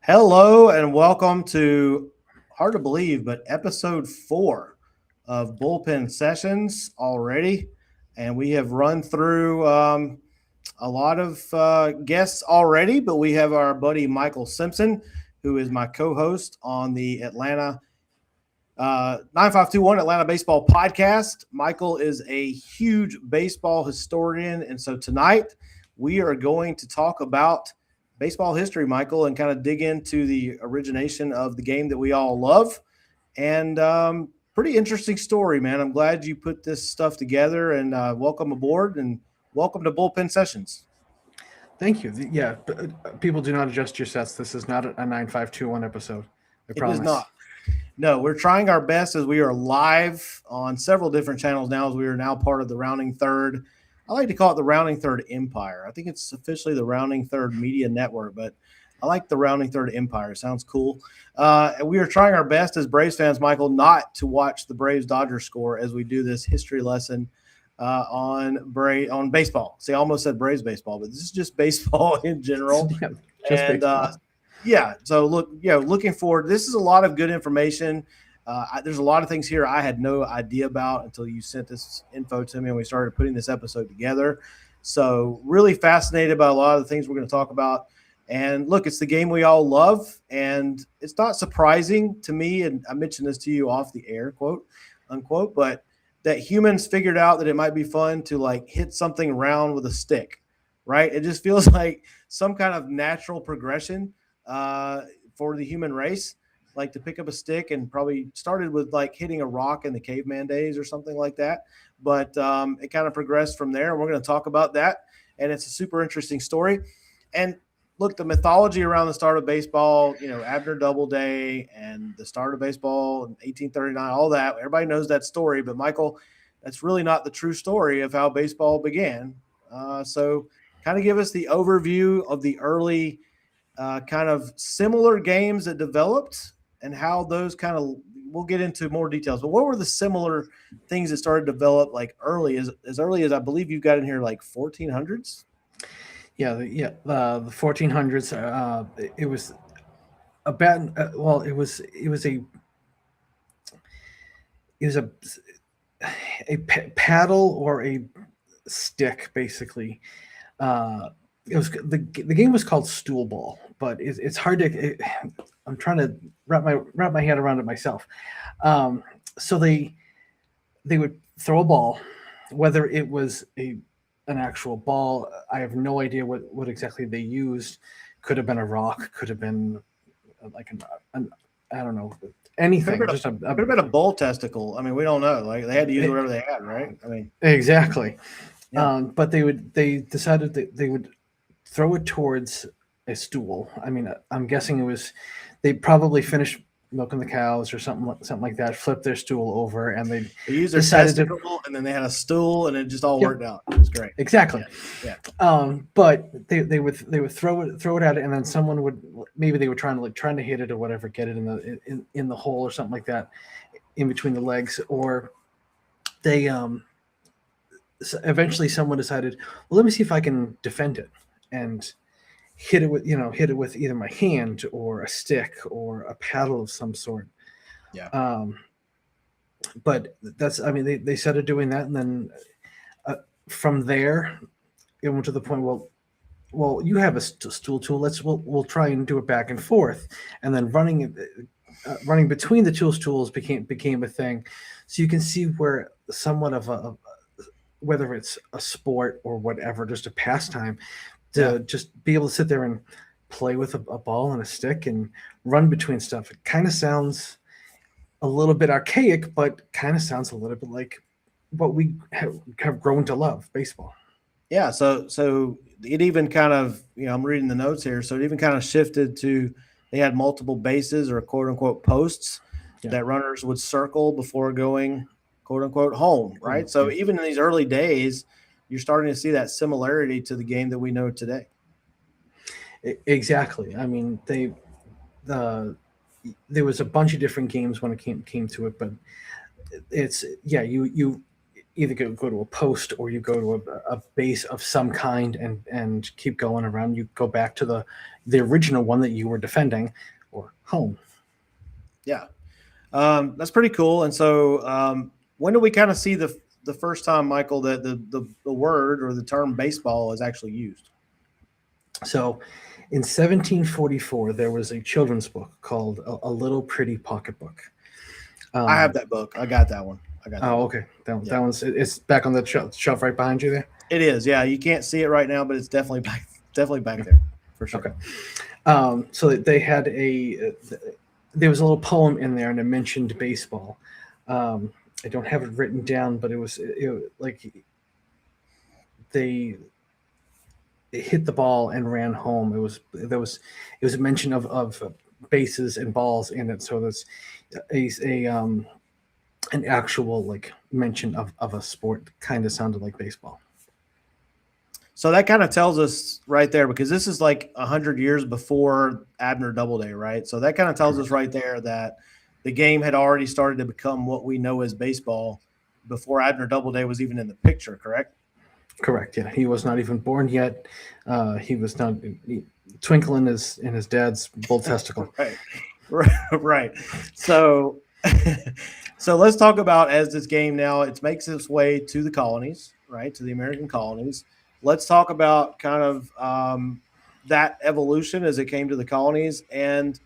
Hello and welcome to, hard to believe, but episode 4 of Bullpen Sessions already. And we have run through a lot of guests already, but we have our buddy Michael Simpson, who is my co host on the Atlanta 9521 Atlanta Baseball Podcast. Michael is a huge baseball historian. And so tonight we are going to talk about baseball history, Michael, and kind of dig into the origination of the game that we all love. And pretty interesting story, man. I'm glad you put this stuff together and welcome aboard and welcome to Bullpen Sessions. Thank you. Yeah, people do not adjust your sets. This is not a 9521 episode. I It is promise. not. No, we're trying our best as we are live on several different channels now, as we are now part of the Rounding Third. I like to call it the Rounding Third Empire. I think it's officially the Rounding Third Media Network, but I like the Rounding Third Empire. It sounds cool. And we are trying our best as Braves fans, Michael, not to watch the Braves Dodgers score as we do this history lesson on baseball. See, I almost said Braves baseball, but this is just baseball in general. Yeah, just And baseball. yeah, so looking forward. This is a lot of good information. There's a lot of things here I had no idea about until you sent this info to me and we started putting this episode together. So really fascinated by a lot of the things we're going to talk about. And look, it's the game we all love, and it's not surprising to me. And I mentioned this to you off the air, quote unquote, but that humans figured out that it might be fun to like hit something round with a stick, right? It just feels like some kind of natural progression uh, for the human race, like to pick up a stick, and probably started with like hitting a rock in the caveman days or something like that. But it kind of progressed from there. And we're going to talk about that. And it's a super interesting story. And look, the mythology around the start of baseball, Abner Doubleday and the start of baseball in 1839, all that, everybody knows that story. But Michael, that's really not the true story of how baseball began. So kind of give us the overview of the early kind of similar games that developed and how those kind of we'll get into more details. But what were the similar things that started to develop like as early as I believe you got in here like 1400s? The 1400s. It was a bad. It was a paddle or a stick basically. It was the game was called stool ball, but it's hard to. I'm trying to wrap my head around it myself. So they would throw a ball, whether it was an actual ball. I have no idea what exactly they used. Could have been a rock. Could have been like an I don't know, anything. Could have been a bull testicle. I mean, we don't know. Like they had to use whatever they had, right? I mean, exactly. yeah. But they decided that they would throw it towards a stool. I mean, I'm guessing it was they probably finished milking the cows or something like that. Flipped their stool over, and they used their decided testicle, and then they had a stool, and it just all Yep. worked out. It was great. Exactly. Yeah. But they would throw it at it, and then someone would maybe they were trying to hit it or whatever, get it in the hole or something like that, in between the legs, or they eventually someone decided, well, let me see if I can defend it, and hit it with either my hand or a stick or a paddle of some sort. Yeah. But they started doing that, and then from there it went to the point, well, you have a stool tool, we'll try and do it back and forth, and then running between the tools became a thing. So you can see where somewhat of a whether it's a sport or whatever, just a pastime, to just be able to sit there and play with a ball and a stick and run between stuff. It kind of sounds a little bit archaic, but kind of sounds a little bit like what we have grown to love, baseball. Yeah. So it even kind of, I'm reading the notes here. So it even kind of shifted to they had multiple bases or quote unquote posts that runners would circle before going quote unquote home. Right. So even in these early days, you're starting to see that similarity to the game that we know today. Exactly. I mean, there was a bunch of different games when it came to it, but it's you either go to a post or you go to a base of some kind and keep going around. You go back to the original one that you were defending or home. Yeah. That's pretty cool. And so, when do we kind of see the first time, Michael, that the word or the term baseball is actually used? So in 1744, there was a children's book called A Little Pretty Pocketbook. I have Um, that book. I got that one. I got that oh, one. okay. Yeah, That one's it's back on the shelf right behind you there. it is. Yeah, you can't see it right now, but it's definitely back there for sure. Okay. So they had there was a little poem in there and it mentioned baseball. Um, I don't have it written down, but like they hit the ball and ran home. It was a mention of bases and balls in it. So there's a an actual like mention of a sport that kind of sounded like baseball. So that kind of tells us right there, because this is like 100 years before Abner Doubleday, right? So that kind of tells us Correct. right there that the game had already started to become what we know as baseball before Abner Doubleday was even in the picture, correct? Correct. Yeah, he was not even born yet. He was not twinkle in his dad's bull testicle. Right. Right. So so let's talk about, as this game now it makes its way to the colonies, right? To the American colonies. Let's talk about kind of that evolution as it came to the colonies. And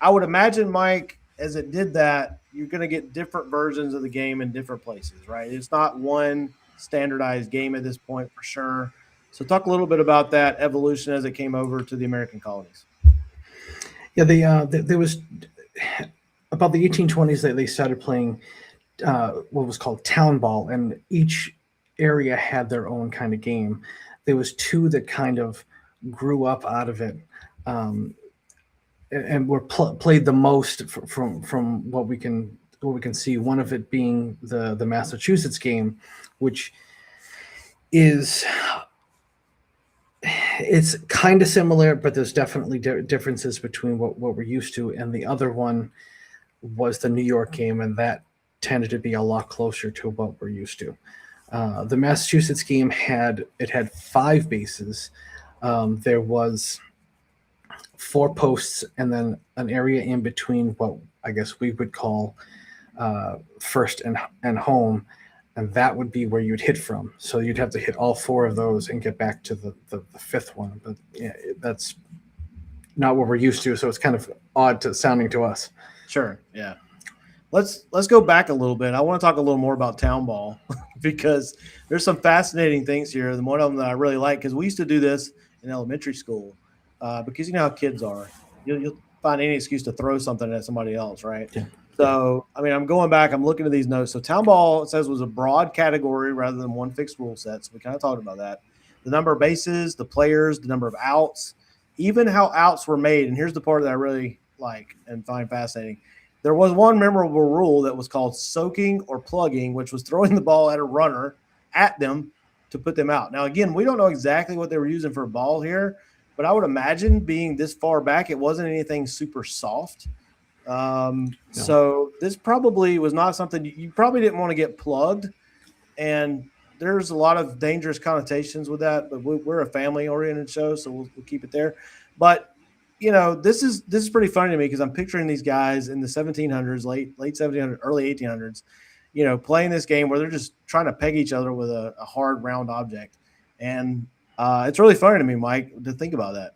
I would imagine, Mike, as it did that, you're going to get different versions of the game in different places, right? It's not one standardized game at this point for sure. So talk a little bit about that evolution as it came over to the American colonies. Yeah, there was about the 1820s that they started playing what was called town ball, and each area had their own kind of game. There was two that kind of grew up out of it, um, and were played the most from what we can see. One of it being the Massachusetts game, which is it's kind of similar, but there's definitely differences between what we're used to. And the other one was the New York game, and that tended to be a lot closer to what we're used to. The Massachusetts game had five bases. There was four posts and then an area in between what I guess we would call first and home, and that would be where you'd hit from. So you'd have to hit all four of those and get back to the fifth one. But yeah, that's not what we're used to, so it's kind of odd to sounding to us. Sure. Yeah. Let's go back a little bit. I want to talk a little more about town ball because there's some fascinating things here. The one of them that I really like, because we used to do this in elementary school, because you know how kids are. You'll find any excuse to throw something at somebody else, right? Yeah. So, I mean, I'm going back. I'm looking at these notes. So, town ball, it says, was a broad category rather than one fixed rule set. So, we kind of talked about that. The number of bases, the players, the number of outs, even how outs were made. And here's the part that I really like and find fascinating. There was one memorable rule that was called soaking or plugging, which was throwing the ball at a runner at them to put them out. Now, again, we don't know exactly what they were using for a ball here, but I would imagine, being this far back, it wasn't anything super soft. No. So this probably was not something you probably didn't want to get plugged. And there's a lot of dangerous connotations with that, but we're a family oriented show, so we'll keep it there. But this is pretty funny to me, because I'm picturing these guys in the 1700s, late 1700s, early 1800s, playing this game where they're just trying to peg each other with a hard round object. And it's really funny to me, Mike, to think about that.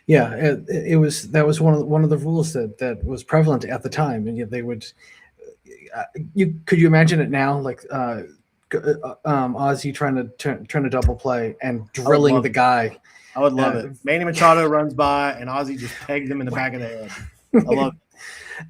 Yeah, it was that was one of the rules that was prevalent at the time, and yet they would. Could you imagine it now, like Ozzy trying to turn a double play and drilling the guy? I would love it. Manny Machado runs by and Ozzy just pegs him in the back of the head. I love it.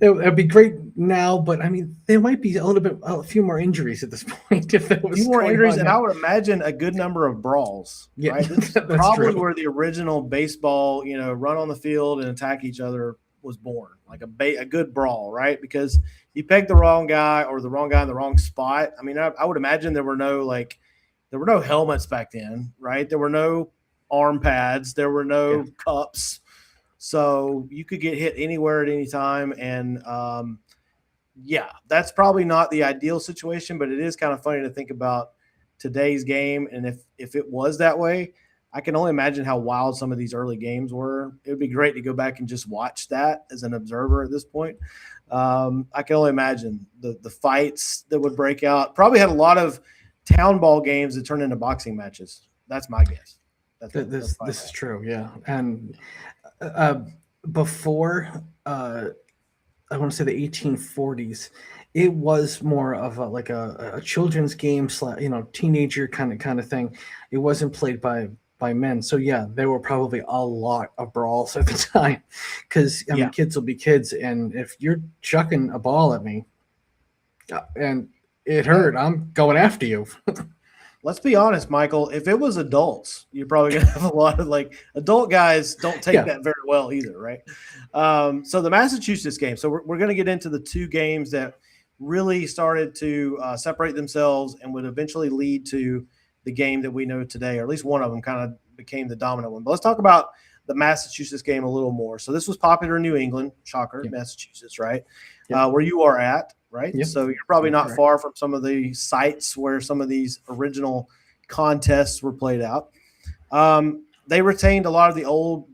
It'd be great now, but I mean, there might be a few more injuries at this point if there was a few more injuries, and now. I would imagine a good number of brawls. Yeah, right? This is probably where the original baseball, run on the field and attack each other was born, like a good brawl, right? Because you pegged the wrong guy or the wrong guy in the wrong spot. I mean, I would imagine there were no helmets back then, right? There were no arm pads, there were no cups. So you could get hit anywhere at any time. And Yeah, that's probably not the ideal situation, but it is kind of funny to think about today's game. And if it was that way, I can only imagine how wild some of these early games were. It would be great to go back and just watch that as an observer at this point. I can only imagine the fights that would break out. Probably had a lot of town ball games that turned into boxing matches. That's my guess. This is true, yeah. And uh, before I want to say the 1840s, it was more of like a children's game, teenager kind of thing. It wasn't played by men, so yeah, there were probably a lot of brawls at the time, because I mean, Yeah. kids will be kids, and if you're chucking a ball at me, and it hurt, I'm going after you. Let's be honest, Michael. If it was adults, you're probably going to have a lot of like adult guys don't take Yeah, that very well either, right? So the Massachusetts game. So we're going to get into the two games that really started to separate themselves and would eventually lead to the game that we know today, or at least one of them kind of became the dominant one. But let's talk about the Massachusetts game a little more. So this was popular in New England, shocker, yep, Massachusetts, right? yep, Where you are at, right? yep. So you're probably You're not correct. far from some of the sites where some of these original contests were played out. They retained a lot of the old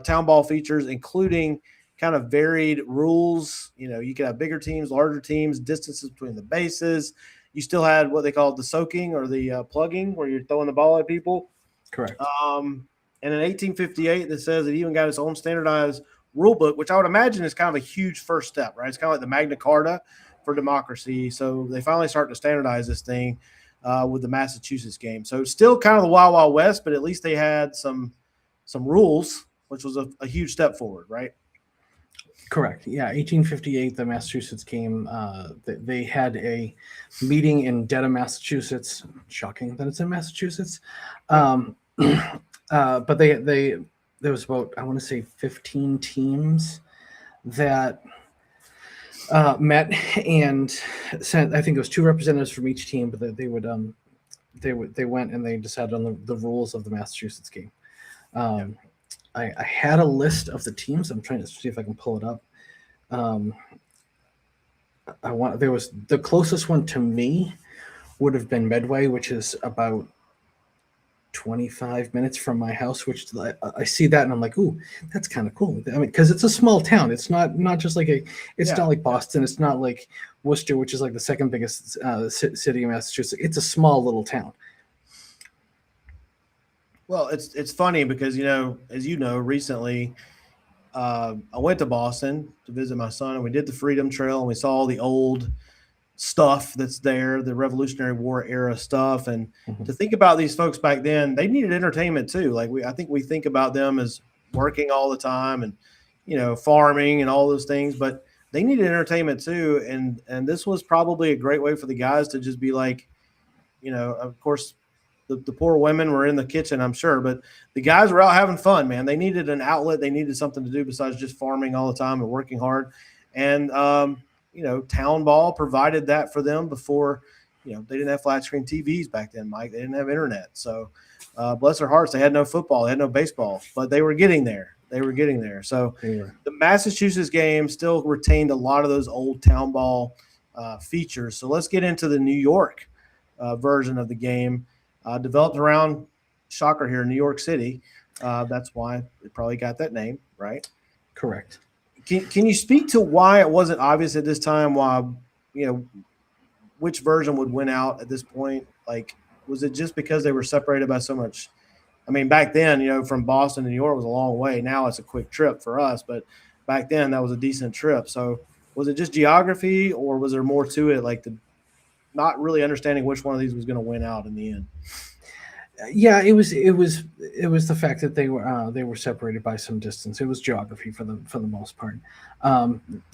town ball features, including kind of varied rules. You know, you could have bigger teams, larger teams, distances between the bases. You still had what they called the soaking or the plugging, where you're throwing the ball at people. Correct. And in 1858, that says it even got its own standardized rule book, which I would imagine is kind of a huge first step, right? It's kind of like the Magna Carta for democracy. So they finally start to standardize this thing with the Massachusetts game. So still kind of the Wild Wild West, but at least they had some rules, which was a huge step forward, right? Correct. Yeah, 1858, the Massachusetts game. They had a meeting in Dedham, Massachusetts. Shocking that it's in Massachusetts. Um, but they there was about, I want to say, 15 teams that met and sent. I think it was two representatives from each team, but they went and they decided on the rules of the Massachusetts game. Um, I had a list of the teams. I'm trying to see if I can pull it up. Um, there was the closest one to me would have been Medway, which is about 25 minutes from my house. Which I see that and I'm like, ooh, that's kind of cool. I mean, because it's a small town. It's not just like it's Yeah. not like Boston. It's not like Worcester, which is like the second biggest city in Massachusetts. It's a small little town. Well, it's funny because as you know, recently I went to Boston to visit my son, and we did the Freedom Trail, and we saw all the old stuff that's there, the Revolutionary War era stuff. And Mhm. to think about these folks back then, they needed entertainment too. I think we think about them as working all the time and farming and all those things, but they needed entertainment too. And this was probably a great way for the guys to just be like, of course, the poor women were in the kitchen, I'm sure, but the guys were out having fun, man. They needed an outlet. They needed something to do besides just farming all the time and working hard. And, town ball provided that for them before, they didn't have flat screen TVs back then, Mike. They didn't have internet. So, bless their hearts, they had no football, they had no baseball, but they were getting there. So Anyway, the Massachusetts game still retained a lot of those old town ball features. So let's get into the New York version of the game. Developed around, shocker here, New York City. That's why it probably got that name, right? correct. Can you speak to why it wasn't obvious at this time why, which version would win out at this point? Like, was it just because they were separated by so much? I mean, back then, from Boston to New York was a long way. Now it's a quick trip for us, but back then that was a decent trip. So was it just geography, or was there more to it, like the not really understanding which one of these was going to win out in the end? Yeah, it was the fact that they were separated by some distance. It was geography for the most part.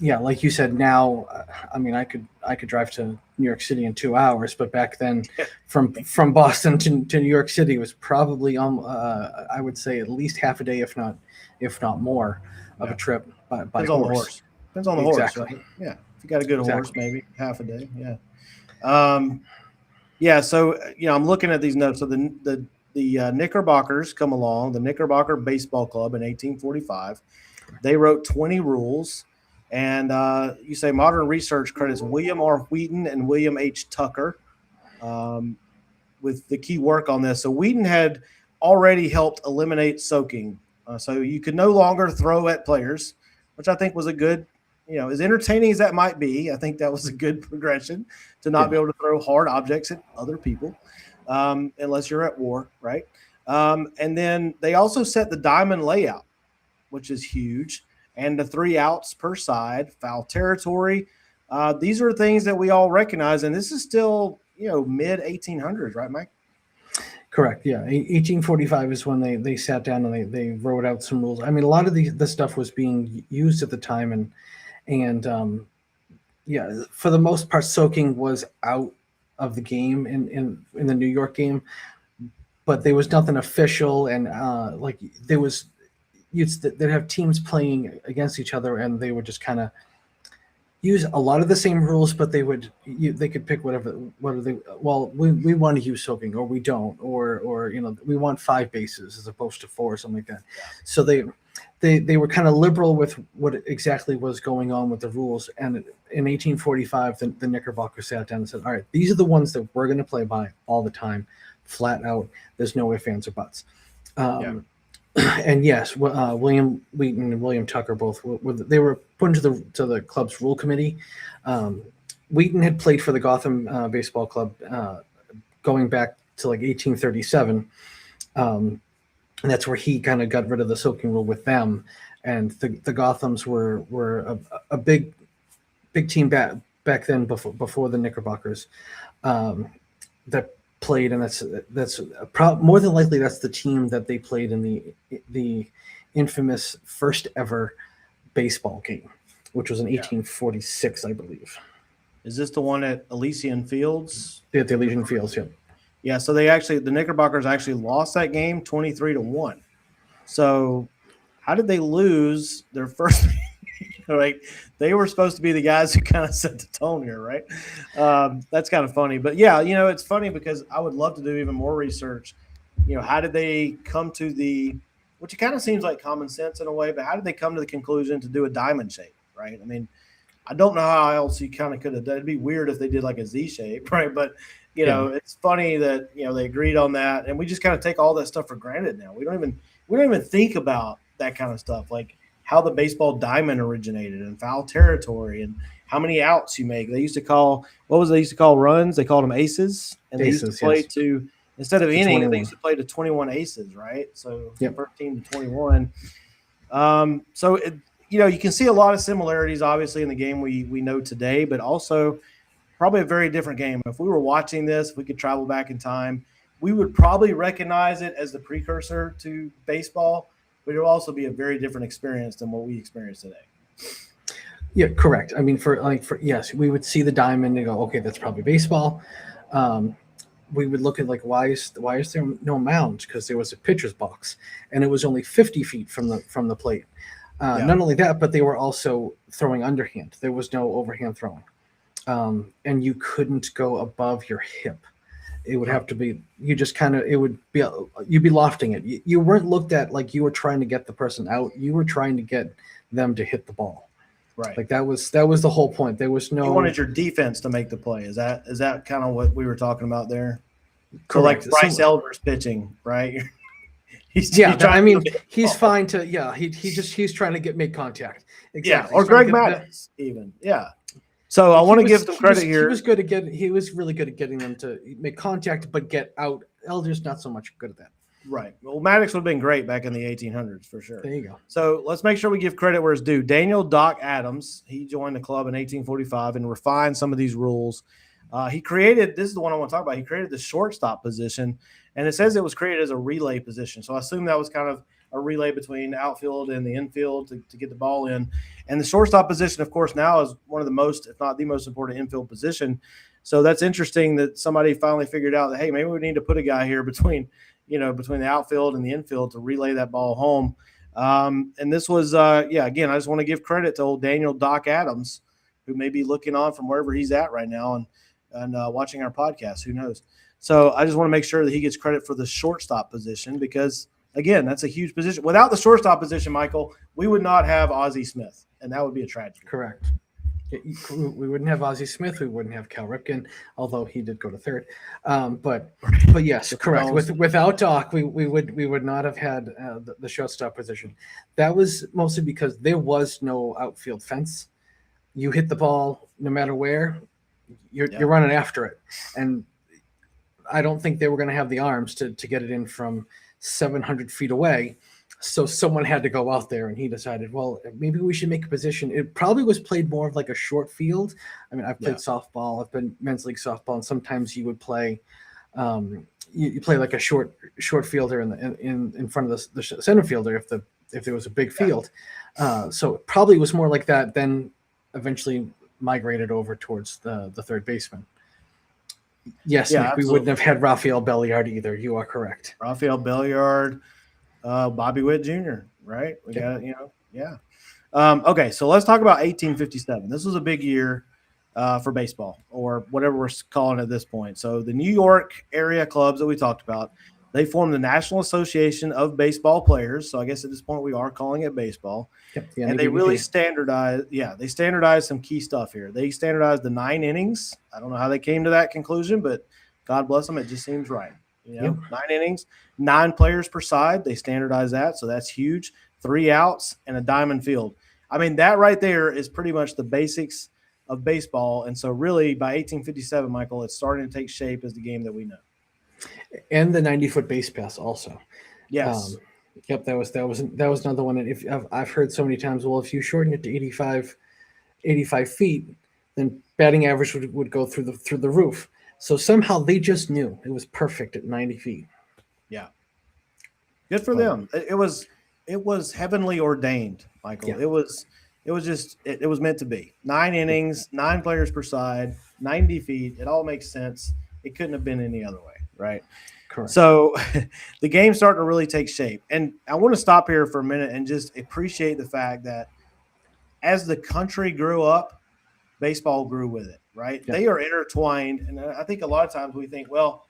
Yeah, like you said, now I mean, I could drive to New York City in 2 hours, but back then, from Boston to New York City was probably I would say at least half a day, if not more, of Yeah. a trip by Depends on the horse. horse. Depends on the horse, Exactly. right? Yeah. If you got a good horse, Exactly. maybe half a day. Yeah. Um, yeah. So I'm looking at these notes. So the Knickerbockers come along. The Knickerbocker Baseball Club in 1845. They wrote 20 rules. And you say modern research credits William R. Wheaton and William H. Tucker um, with the key work on this. So Wheaton had already helped eliminate soaking. So you could no longer throw at players, which I think was a good, as entertaining as that might be, I think that was a good progression to not be able to throw hard objects at other people unless you're at war, right? And then they also set the diamond layout, which is huge, and the 3 outs per side, foul territory. These are things that we all recognize, and this is still, mid 1800s, right, Mike? Correct. Yeah, 1845 is when they sat down and they wrote out some rules. I mean, a lot of the stuff was being used at the time, and yeah, for the most part, soaking was out of the game in the New York game, but there was nothing official, and like there was, they'd have teams playing against each other, and they would just kind of use a lot of the same rules, but they could pick whatever they, well, we want to use soaking, or we don't, or we want 5 bases as opposed to 4 or something like that. So they were kind of liberal with what exactly was going on with the rules. And in 1845, the Knickerbockers sat down and said, all right, these are the ones that we're going to play by all the time, flat out. There's no ifs, ands, or buts. And yes, William Wheaton and William Tucker both they were put into the club's rule committee. Wheaton had played for the Gotham Baseball Club going back to like 1837, and that's where he kind of got rid of the soaking rule with them. And the Gothams were a big team back then before the Knickerbockers that played, and that's more than likely that's the team that they played in the infamous first ever baseball game, which was in 1846, I believe. Is this the one at Elysian Fields? At the Elysian Fields, yeah. Yeah, so the Knickerbockers actually lost that game 23-1. So how did they lose their first like they were supposed to be the guys who kind of set the tone here, right? That's kind of funny. But yeah, it's funny because I would love to do even more research. How did they come to which it kind of seems like common sense in a way, but how did they come to the conclusion to do a diamond shape, right? I mean, I don't know how else you kind of could have done. It'd be weird if they did like a Z shape, right? But it's funny that they agreed on that, and we just kind of take all that stuff for granted now. We don't even think about that kind of stuff, like how the baseball diamond originated and foul territory and how many outs you make. They used to call runs? They called them aces, and they used to play to instead of innings, they used to play to 21 aces, right? So 13 to 21. So you can see a lot of similarities, obviously, in the game we know today, but also probably a very different game. If we were watching this, if we could travel back in time, we would probably recognize it as the precursor to baseball, but it will also be a very different experience than what we experience today. Yeah, correct. I mean, for yes, we would see the diamond and go, okay, that's probably baseball. We would look at like why is there no mound? Because there was a pitcher's box, and it was only 50 feet from the plate. Not only that, but they were also throwing underhand. There was no overhand throwing, and you couldn't go above your hip. It would have to be, you'd be lofting it. You weren't looked at like you were trying to get the person out. You were trying to get them to hit the ball. Right. Like that was the whole point. There was no. You wanted your defense to make the play. Is that kind of what we were talking about there? Correct. So like Bryce Elder's pitching, right? He's fine to, he's trying to make contact. Exactly. Yeah. Or Greg Maddux even. Yeah. So I want to give some credit here. He was really good at getting them to make contact, but get out. Elder's not so much good at that. Right. Well, Maddux would have been great back in the 1800s for sure. There you go. So let's make sure we give credit where it's due. Daniel Doc Adams, he joined the club in 1845 and refined some of these rules. He created, this is the one I want to talk about, he created the shortstop position, and it says it was created as a relay position. So I assume that was kind of a relay between the outfield and the infield to get the ball in. And the shortstop position, of course, now is one of the most, if not the most important infield position. So that's interesting that somebody finally figured out that, hey, maybe we need to put a guy here between the outfield and the infield to relay that ball home. And this was, again, I just want to give credit to old Daniel Doc Adams, who may be looking on from wherever he's at right now and watching our podcast. Who knows? So I just want to make sure that he gets credit for the shortstop position because, again, that's a huge position. Without the shortstop position, Michael, we would not have Ozzie Smith. and that would be a tragedy. Correct. We wouldn't have Ozzie Smith. We wouldn't have Cal Ripken, although he did go to third. But yes, correct. Without Doc, we would not have had the shortstop position. That was mostly because there was no outfield fence. You hit the ball no matter where, you're running after it, and I don't think they were going to have the arms to get it in from 700 feet away. So someone had to go out there, and he decided, well, maybe we should make a position. It probably was played more of like a short field. I mean, I've played softball. I've been men's league softball, and sometimes you would play, you play like a short fielder in front of the center fielder if there was a big field. So it probably was more like that. Then eventually migrated over towards the third baseman. Yes, Nick, we wouldn't have had Rafael Belliard either. You are correct. Rafael Belliard. Bobby Witt Jr., right? We got it, yeah. Okay, so let's talk about 1857. This was a big year for baseball, or whatever we're calling it at this point. So the New York area clubs that we talked about, they formed the National Association of Baseball Players. So I guess at this point we are calling it baseball. Yep, and they really standardized some key stuff here. They standardized the 9 innings. I don't know how they came to that conclusion, but God bless them, it just seems right. 9 innings, 9 players per side. They standardize that, so that's huge. 3 outs and a diamond field. I mean, that right there is pretty much the basics of baseball. And so really by 1857, Michael, it's starting to take shape as the game that we know. And the 90-foot base pass also. Yes. Yep, that was another one. And if I've heard so many times, well, if you shorten it to 85 feet, then batting average would go through the roof. So somehow they just knew it was perfect at 90 feet. Yeah. Good for them. It was heavenly ordained, Michael. Yeah. It was meant to be. 9 innings, 9 players per side, 90 feet. It all makes sense. It couldn't have been any other way, right? Correct. So the game's starting to really take shape. And I want to stop here for a minute and just appreciate the fact that as the country grew up, baseball grew with it, right? Yeah. They are intertwined. And I think a lot of times we think, well,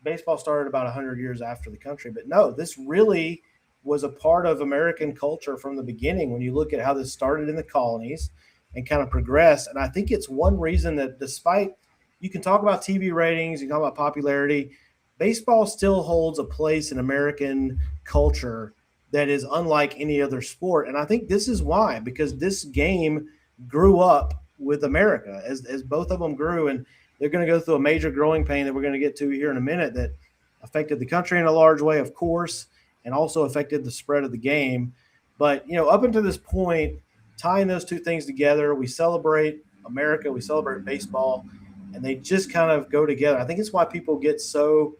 baseball started about 100 years after the country. But no, this really was a part of American culture from the beginning when you look at how this started in the colonies and kind of progressed. And I think it's one reason that despite you can talk about TV ratings, you can talk about popularity, baseball still holds a place in American culture that is unlike any other sport. And I think this is why, because this game grew up with America as both of them grew, and they're going to go through a major growing pain that we're going to get to here in a minute that affected the country in a large way, of course, and also affected the spread of the game. But, up until this point, tying those two things together, we celebrate America, we celebrate baseball, and they just kind of go together. I think it's why people get so,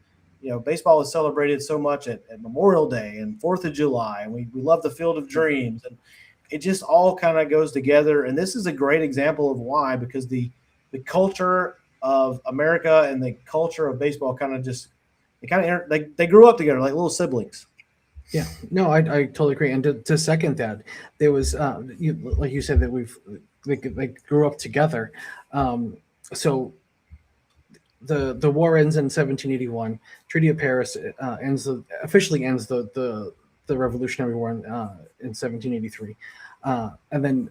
baseball is celebrated so much at Memorial Day and 4th of July, and we love the Field of Dreams, and it just all kind of goes together. And this is a great example of why, because the culture of America and the culture of baseball they grew up together like little siblings. Yeah, no, I totally agree. And to second that, there was, like you said, that they grew up together. So the war ends in 1781. Treaty of Paris officially ends the Revolutionary War in 1783. And then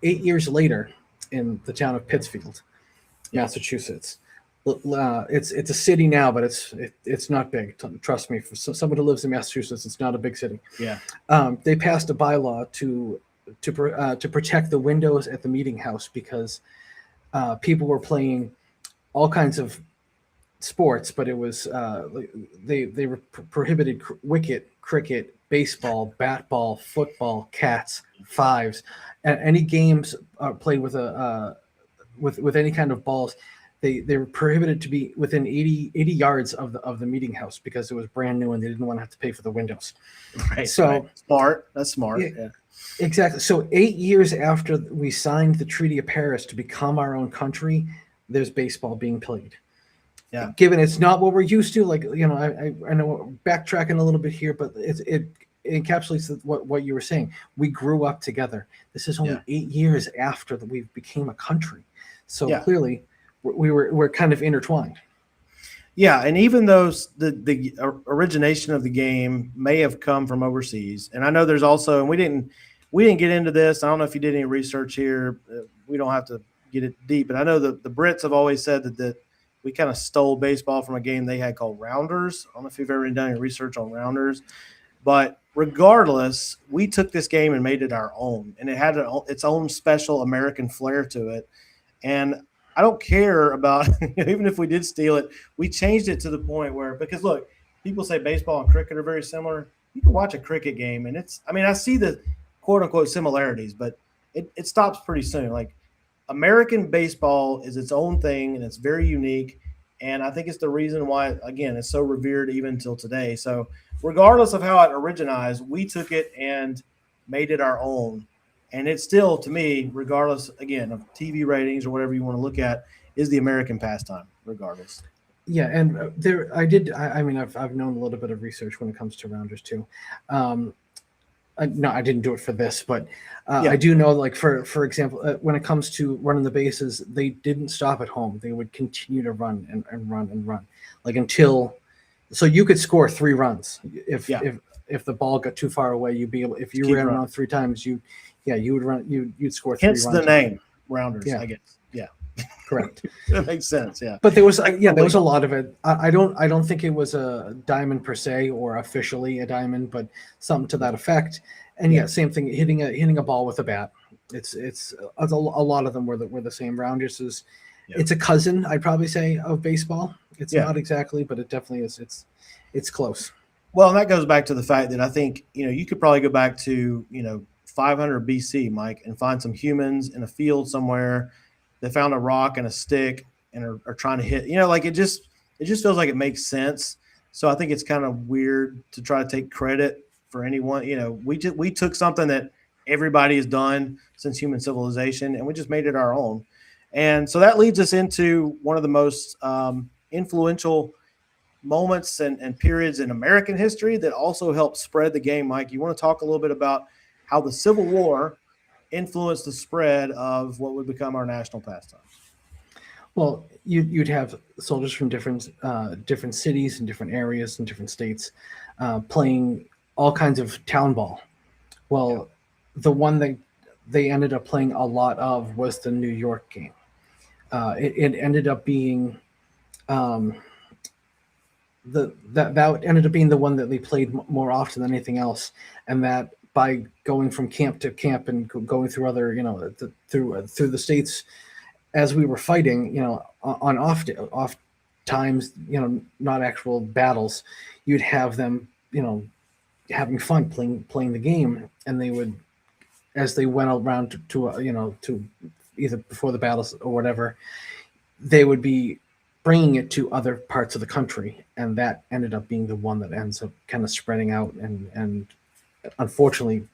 8 years later, in the town of Pittsfield, Massachusetts. It's a city now, but it's not big. Trust me, for someone who lives in Massachusetts, it's not a big city. Yeah. They passed a bylaw to protect the windows at the meeting house because people were playing all kinds of sports, but it was they prohibited wicket, cricket, baseball, bat ball, football, cats, fives, and any games played with with any kind of balls. They were prohibited to be within 80 yards of the meeting house because it was brand new and they didn't want to have to pay for the windows. Right. So right. Smart. That's smart. Yeah. Exactly. So 8 years after we signed the Treaty of Paris to become our own country, there's baseball being played. Yeah. Given it's not what we're used to, like, I know we're backtracking a little bit here, but it encapsulates what you were saying. We grew up together. This is only 8 years after that we became a country. So clearly we're kind of intertwined. Yeah, and even though the origination of the game may have come from overseas, and I know there's also, and we didn't we didn't get into this. I don't know if you did any research here. We don't have to get it deep, but I know that the Brits have always said that we kind of stole baseball from a game they had called Rounders. I don't know if you've ever done any research on Rounders, but regardless, we took this game and made it our own, and it had its own special American flair to it. And I don't care about even if we did steal it, we changed it to the point where because look, people say baseball and cricket are very similar. You can watch a cricket game, and it's I mean I see the quote unquote similarities, but it stops pretty soon. Like American baseball is its own thing and it's very unique. And I think it's the reason why, again, it's so revered even till today. So, regardless of how it originated, we took it and made it our own. And it's still, to me, regardless, again, of TV ratings or whatever you want to look at, is the American pastime, regardless. Yeah, and there I did. I mean, I've known a little bit of research when it comes to rounders too. Um, no, I didn't do it for this, but Yeah. I do know, like for example, when it comes to running the bases, they didn't stop at home. They would continue to run and run and run, like until so you could score 3 runs Yeah. if the ball got too far away. You'd be able if you Keep ran running. around 3 times, you would run you'd score 3 runs. Hence the name, Rounders, Yeah. I guess. Yeah. Correct. That makes sense. Yeah. But there was there was a lot of it. I don't think it was a diamond per se or officially a diamond, but something to that effect. And yeah, same thing. Hitting a ball with a bat. It's a lot of them were the same. Rounders is it's a cousin, I'd probably say, of baseball. It's not exactly, but it definitely is. It's close. Well, and that goes back to the fact that I think, you could probably go back to, 500 BC, Mike, and find some humans in a field somewhere that found a rock and a stick and are trying to hit, like it just feels like it makes sense. So I think it's kind of weird to try to take credit for anyone. We took something that everybody has done since human civilization and we just made it our own. And so that leads us into one of the most influential moments and periods in American history that also helped spread the game. Mike, you want to talk a little bit about how the Civil War influenced the spread of what would become our national pastime? Well, you'd have soldiers from different cities and different areas and different states playing all kinds of town ball. Well, the one that they ended up playing a lot of was the New York game. It ended up being that ended up being the one that they played more often than anything else, and that by going from camp to camp and going through other through the states as we were fighting, on off times, not actual battles, you'd have them, having fun playing the game, and they would, as they went around to either before the battles or whatever, they would be bringing it to other parts of the country, and that ended up being the one that ends up kind of spreading out, and unfortunately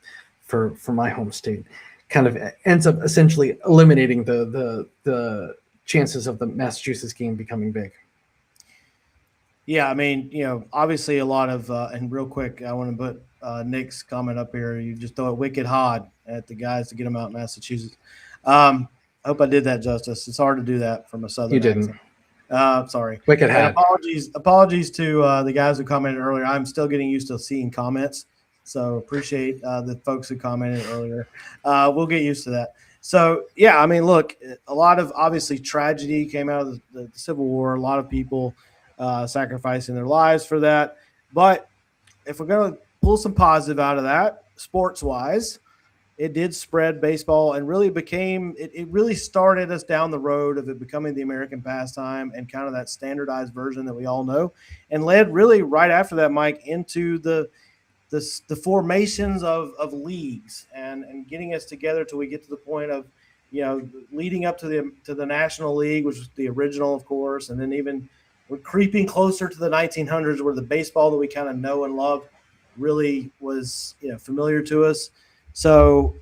for my home state, kind of ends up essentially eliminating the chances of the Massachusetts game becoming big. Yeah, I mean, obviously a lot of, and real quick, I want to put Nick's comment up here. You just throw it wicked hard at the guys to get them out in Massachusetts. I hope I did that justice. It's hard to do that from a southern You didn't. accent. Sorry. Wicked And hard. apologies to the guys who commented earlier. I'm still getting used to seeing comments, so appreciate the folks who commented earlier. We'll get used to that. So, yeah, I mean, look, a lot of obviously tragedy came out of the Civil War. A lot of people sacrificing their lives for that. But if we're going to pull some positive out of that, sports-wise, it did spread baseball and really became it really started us down the road of it becoming the American pastime and kind of that standardized version that we all know, and led really right after that, Mike, into the formations of leagues and getting us together till we get to the point of leading up to the National League, which was the original, of course, and then even we're creeping closer to the 1900s where the baseball that we kind of know and love really was familiar to us. So,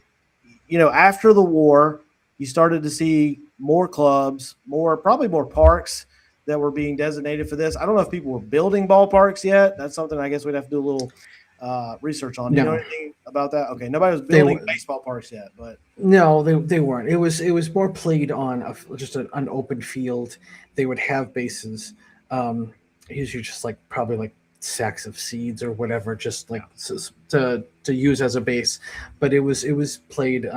after the war, you started to see more clubs, probably more parks that were being designated for this. I don't know if people were building ballparks yet. That's something I guess we'd have to do a little research on. Do you know anything about that? Okay, nobody was building baseball parks yet, but no, they weren't. It was more played on just an open field. They would have bases, usually just probably sacks of seeds or whatever, just like to use as a base. But it was played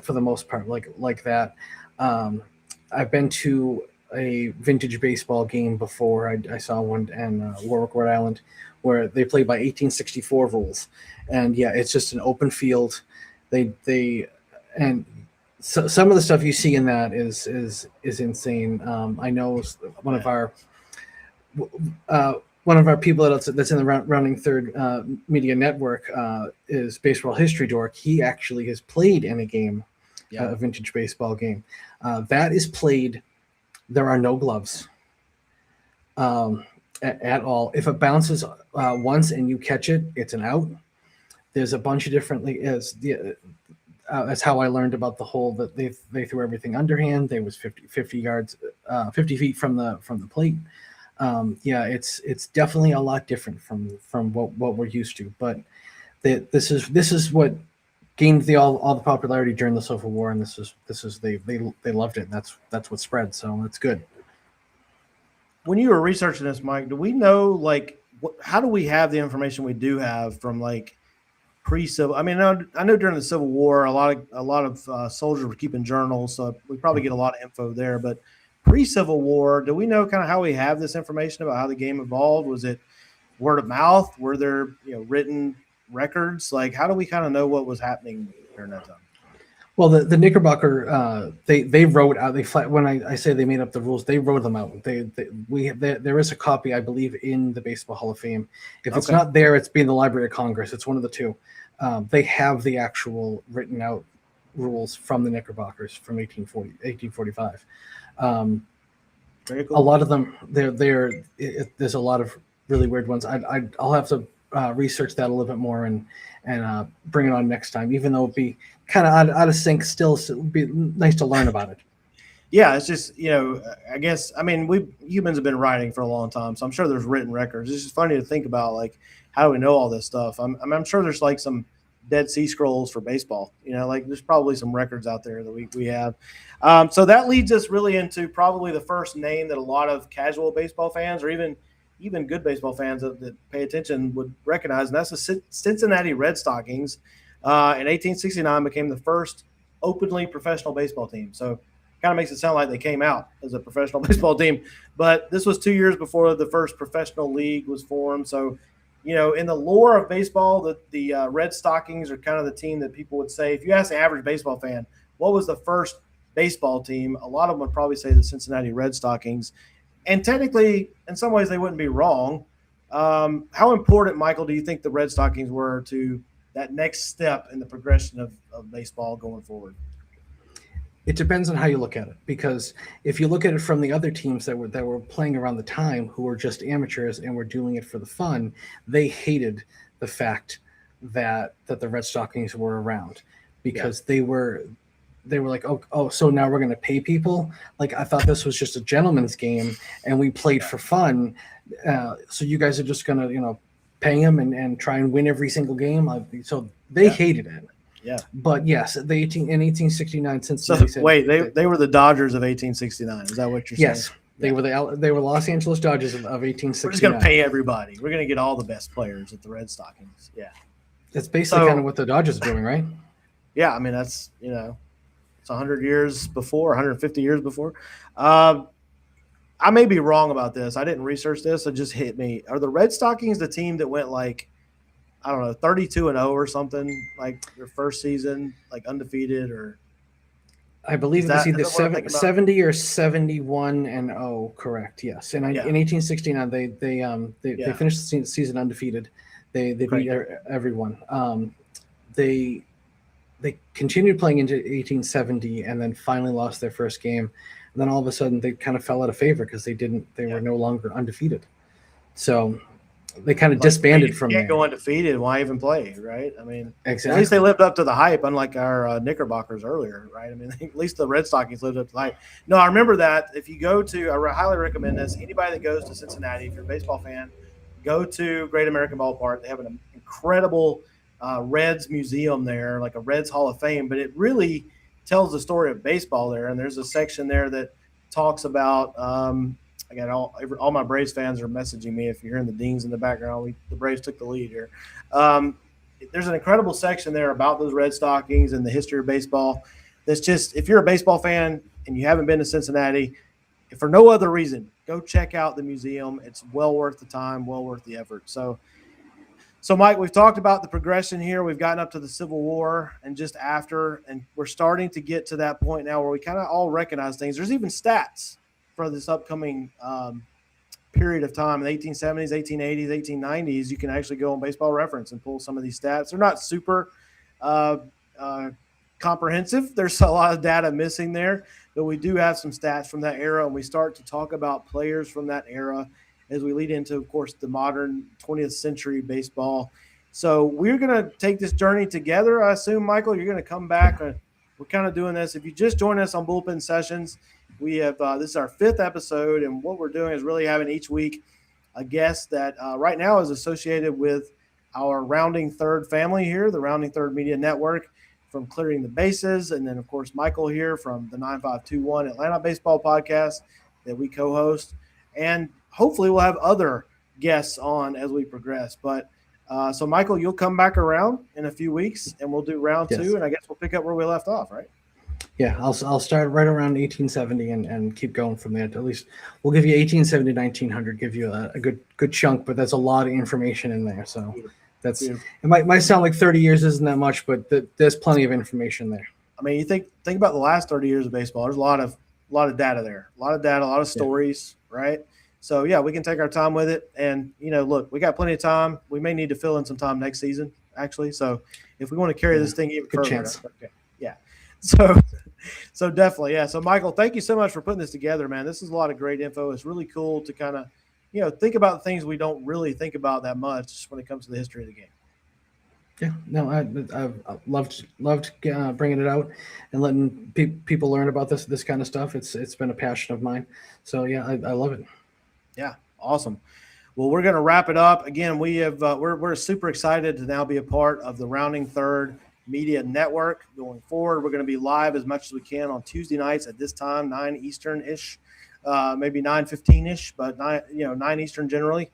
for the most part like that. Um, I've been to a vintage baseball game before. I saw one in Warwick, Rhode Island, where they played by 1864 rules, and yeah, it's just an open field. They and so some of the stuff you see in that is insane. I know one of our one of our people that's in the rounding third media network is Baseball History Dork. He actually has played in a game, a vintage baseball game. That is played. There are no gloves at all. If it bounces once and you catch it, it's an out. There's a bunch of different that's how I learned about the hole that they threw everything underhand. They was 50 yards, 50 feet from the plate. Yeah, it's definitely a lot different from what we're used to. But this is what gained all the popularity during the Civil War, and this is they loved it. And that's what spread. So that's good. When you were researching this, Mike, do we know how do we have the information we do have from pre-civil? I mean, I know during the Civil War, a lot of soldiers were keeping journals, so we probably get a lot of info there. But pre-Civil War, do we know kind of how we have this information about how the game evolved? Was it word of mouth? Were there written records? How do we kind of know what was happening during that time? Well, the Knickerbocker they wrote out when I say they made up the rules, they wrote them out. There is a copy, I believe, in the Baseball Hall of Fame. If it's not there, it's in the Library of Congress. It's one of the two. They have the actual written out rules from the Knickerbockers from 1845. Very cool. A lot of them, there's a lot of really weird ones. I'll have to research that a little bit more and bring it on next time, even though it'd be kind of out of sync. Still, it would be nice to learn about it. Yeah, it's just I guess we humans have been writing for a long time, so I'm sure there's written records. It's just funny to think about how do we know all this stuff. I'm sure there's some Dead Sea Scrolls for baseball. There's probably some records out there that we have. So that leads us really into probably the first name that a lot of casual baseball fans or even good baseball fans that pay attention would recognize, and that's the Cincinnati Red Stockings. In 1869 became the first openly professional baseball team. So kind of makes it sound like they came out as a professional baseball team. But this was 2 years before the first professional league was formed. So, in the lore of baseball, the Red Stockings are kind of the team that people would say, if you ask the average baseball fan, what was the first baseball team? A lot of them would probably say the Cincinnati Red Stockings. And technically, in some ways, they wouldn't be wrong. How important, Michael, do you think the Red Stockings were to that next step in the progression of baseball going forward? It depends on how you look at it, because if you look at it from the other teams that were playing around the time, who were just amateurs and were doing it for the fun, they hated the fact that the Red Stockings were around, because they were like, oh, so now we're going to pay people? I thought this was just a gentleman's game and we played for fun. So you guys are just going to, pay them and try and win every single game. So they hated it. Yeah. But yes, in 1869, Cincinnati said, wait, they were the Dodgers of 1869. Is that what you're saying? Yes. They were the Los Angeles Dodgers of 1869. We're just going to pay everybody. We're going to get all the best players at the Red Stockings. Yeah. That's basically kind of what the Dodgers are doing, right? Yeah. That's, it's 100 years before, 150 years before. I may be wrong about this. I didn't research this. It just hit me. Are the Red Stockings the team that went 32-0 or something, their first season, undefeated? Or I believe it was either 70 or 71-0. Correct. Yes. And in 1869, they finished the season undefeated. They beat everyone. They continued playing into 1870 and then finally lost their first game. And then all of a sudden they kind of fell out of favor because they were no longer undefeated. So they kind of disbanded from there. You can't go undefeated. Why even play, right? Exactly. At least they lived up to the hype, unlike our Knickerbockers earlier, right? At least the Red Stockings lived up to the hype. No, I remember that. If you go to, I highly recommend this. Anybody that goes to Cincinnati, if you're a baseball fan, go to Great American Ballpark. They have an incredible Reds museum there, like a Reds Hall of Fame, but it really tells the story of baseball there. And there's a section there that talks about I got all my Braves fans are messaging me. If you're hearing the dings in the background, the Braves took the lead here. Um, there's an incredible section there about those Red Stockings and the history of baseball. That's just, if you're a baseball fan and you haven't been to Cincinnati, if for no other reason, go check out the museum. It's well worth the time, well worth the effort. So, Mike, we've talked about the progression here. We've gotten up to the Civil War and just after, and we're starting to get to that point now where we kind of all recognize things. There's even stats for this upcoming period of time, the 1870s, 1880s, 1890s. You can actually go on Baseball Reference and pull some of these stats. They're not super comprehensive. There's a lot of data missing there, but we do have some stats from that era, and we start to talk about players from that era as we lead into, of course, the modern 20th century baseball. So we're going to take this journey together. I assume, Michael, you're going to come back. We're kind of doing this. If you just joined us on Bullpen Sessions, we have this is our 5th episode, and what we're doing is really having each week a guest that right now is associated with our Rounding Third family here, the Rounding Third Media Network, from Clearing the Bases, and then, of course, Michael here from the 9521 Atlanta Baseball Podcast that we co-host. And hopefully we'll have other guests on as we progress. But so, Michael, you'll come back around in a few weeks, and we'll do round 2, and I guess we'll pick up where we left off, right? Yeah, I'll start right around 1870 and keep going from there. At least we'll give you 1870 to 1900, give you a good chunk, but that's a lot of information in there. So that's it. Might sound like 30 years isn't that much, but there's plenty of information there. I mean, you think about the last 30 years of baseball. There's a lot of data there, a lot of stories, right? So yeah, we can take our time with it, and look, we got plenty of time. We may need to fill in some time next season, actually. So if we want to carry this thing even further, chance. Okay, yeah. So definitely, yeah. So Michael, thank you so much for putting this together, man. This is a lot of great info. It's really cool to kind of, think about things we don't really think about that much when it comes to the history of the game. Yeah, no, I've loved bringing it out and letting people learn about this kind of stuff. It's been a passion of mine. So yeah, I love it. Yeah, awesome. Well, we're going to wrap it up. Again, we have we're super excited to now be a part of the Rounding Third Media Network going forward. We're going to be live as much as we can on Tuesday nights at this time, 9 Eastern-ish, maybe 9:15-ish, but 9 Eastern generally.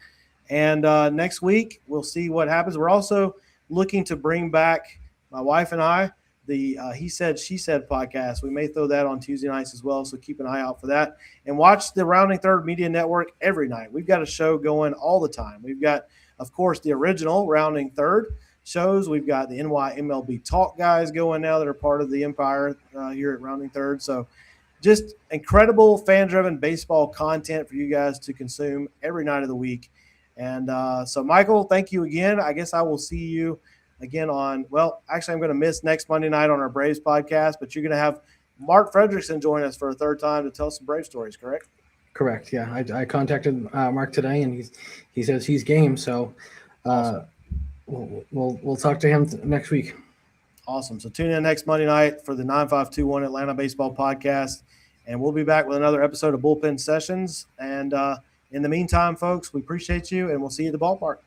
And next week, we'll see what happens. We're also looking to bring back, my wife and I, the He Said, She Said podcast. We may throw that on Tuesday nights as well, so keep an eye out for that. And watch the Rounding Third Media Network every night. We've got a show going all the time. We've got, of course, the original Rounding Third shows. We've got the NYMLB Talk guys going now that are part of the Empire here at Rounding Third. So just incredible fan-driven baseball content for you guys to consume every night of the week. And so, Michael, thank you again. I guess I will see you again on, actually, I'm going to miss next Monday night on our Braves podcast, but you're going to have Mark Fredrickson join us for a third time to tell some Brave stories, correct? Correct, yeah. I contacted Mark today, and he says he's game, so awesome. We'll talk to him next week. Awesome. So tune in next Monday night for the 9521 Atlanta Baseball Podcast, and we'll be back with another episode of Bullpen Sessions. And in the meantime, folks, we appreciate you, and we'll see you at the ballpark.